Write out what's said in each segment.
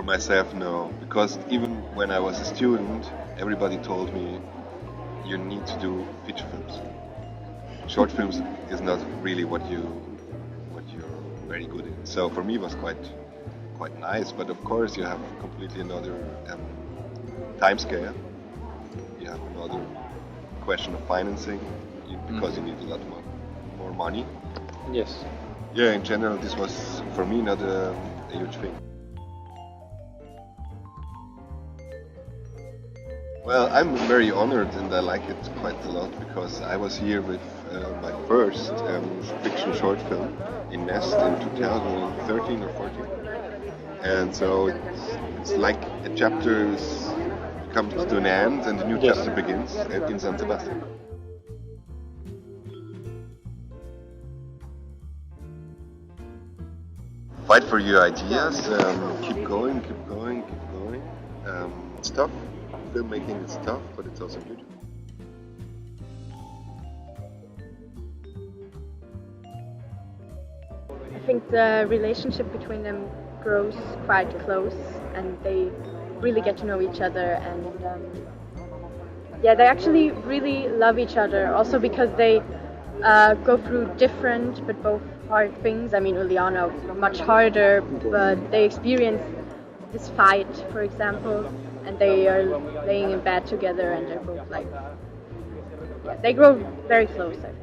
myself, no, because even when I was a student, everybody told me you need to do feature films. Short films is not really what you're very good in. So for me, it was quite nice. But of course, you have completely another time scale. You have another question of financing because you need a lot more money. Yes. Yeah, in general, this was for me not a huge thing. Well, I'm very honored and I like it quite a lot because I was here with my first fiction short film in Nest in 2013 or 14. And so it's like a chapter comes to an end and a new chapter begins in San Sebastian. Fight for your ideas, keep going. It's tough. Filmmaking is tough, but it's also beautiful. I think the relationship between them grows quite close, and they really get to know each other, and they actually really love each other. Also because they go through different but both hard things. I mean, Juliana much harder, but they experience this fight, for example, and they are laying in bed together, and they're both like, they grow very close, I think.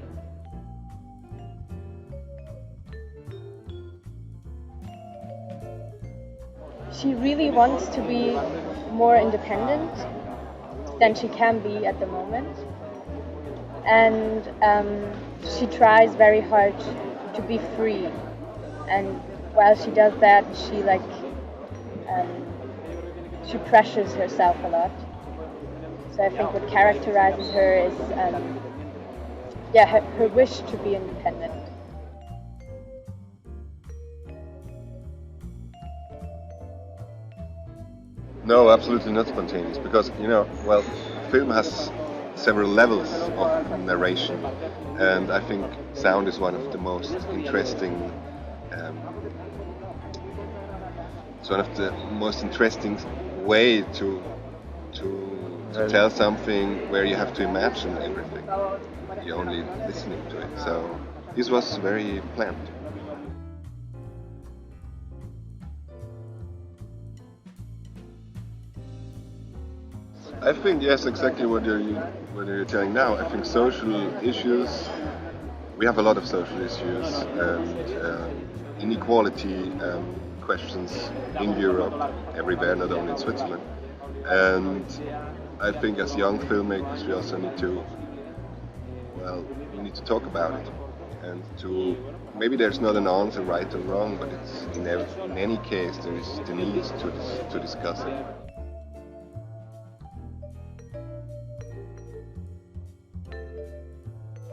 She really wants to be more independent than she can be at the moment, and she tries very hard to be free, and while she does that, she pressures herself a lot. So I think what characterizes her is her wish to be independent. No, absolutely not spontaneous, because film has several levels of narration, and I think sound is one of the most interesting. It's one of the most interesting way to tell something where you have to imagine everything. You're only listening to it. So this was very planned. I think yes, exactly what you're telling now. I think social issues. We have a lot of social issues and inequality questions in Europe, everywhere, not only in Switzerland. And I think as young filmmakers, we also need to talk about it, and maybe there's not an answer right or wrong, but it's in any case there is the need to discuss it.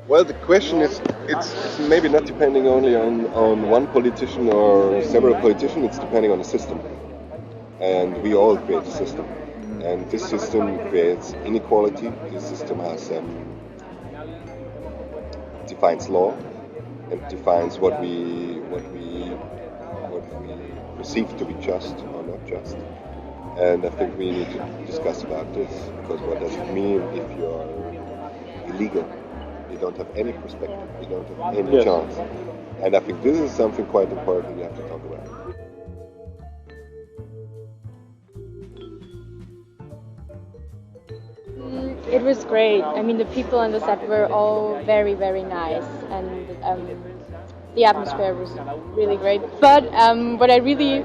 Well, the question is, it's maybe not depending only on one politician or several politicians, it's depending on the system. And we all create a system. And this system creates inequality, this system defines law, and defines what we perceive to be just or not just. And I think we need to discuss about this, because what does it mean if you're illegal? You don't have any perspective, you don't have any chance. And I think this is something quite important we have to talk about. It was great. I mean, the people on the set were all very, very nice, and the atmosphere was really great. But what I really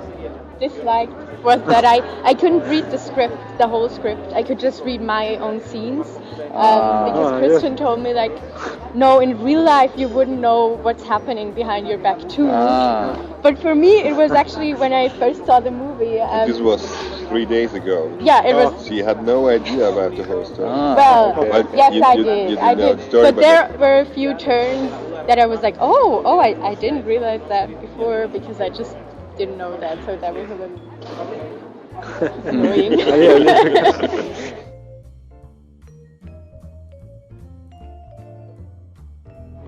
disliked was that I couldn't read the whole script. I could just read my own scenes, because Christian told me, like, no, in real life you wouldn't know what's happening behind your back too. But for me, it was actually when I first saw the movie. This was 3 days ago. Yeah, it was. She had no idea about the whole story. Well, yes, I did. I did. But there were a few turns that I was like, oh, I didn't realize that before, because I just didn't know that. So that was a little annoying.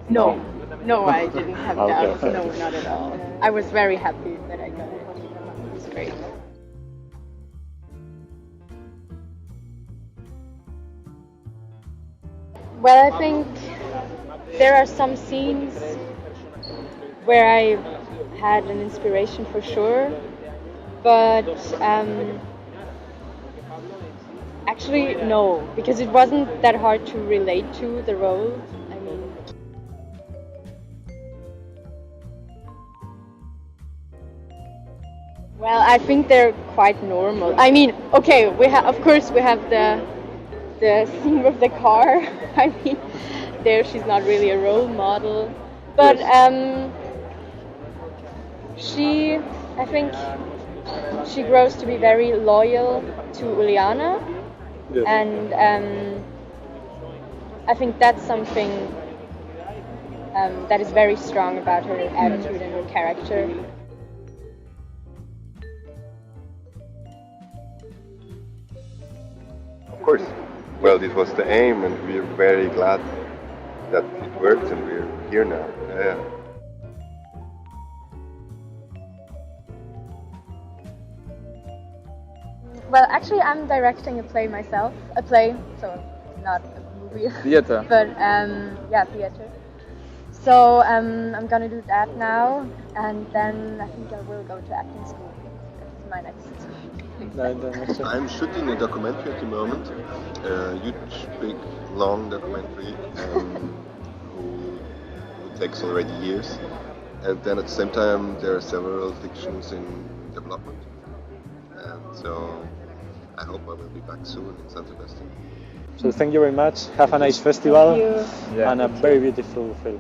No, I didn't have doubts. No, not at all. I was very happy that I got it. It was great. Well, I think there are some scenes where I had an inspiration for sure, but actually no, because it wasn't that hard to relate to the role. I mean, well, I think they're quite normal. I mean, okay, of course we have the scene with the car. I mean, there she's not really a role model, but I think she grows to be very loyal to Juliana, Yes. and I think that's something that is very strong about her attitude and her character. Of course. Well, this was the aim, and we're very glad that it worked, and we're here now. Yeah. Well, actually, I'm directing a play myself. A play, so not a movie. Theater. But yeah, theater. So I'm gonna do that now, and then I think I will go to acting school. That's my next. I'm shooting a documentary at the moment, a huge, big, long documentary who takes already years. And then at the same time, there are several fictions in development. And so I hope I will be back soon in San Sebastian. So thank you very much. Have a nice festival Thank you. and a very beautiful film.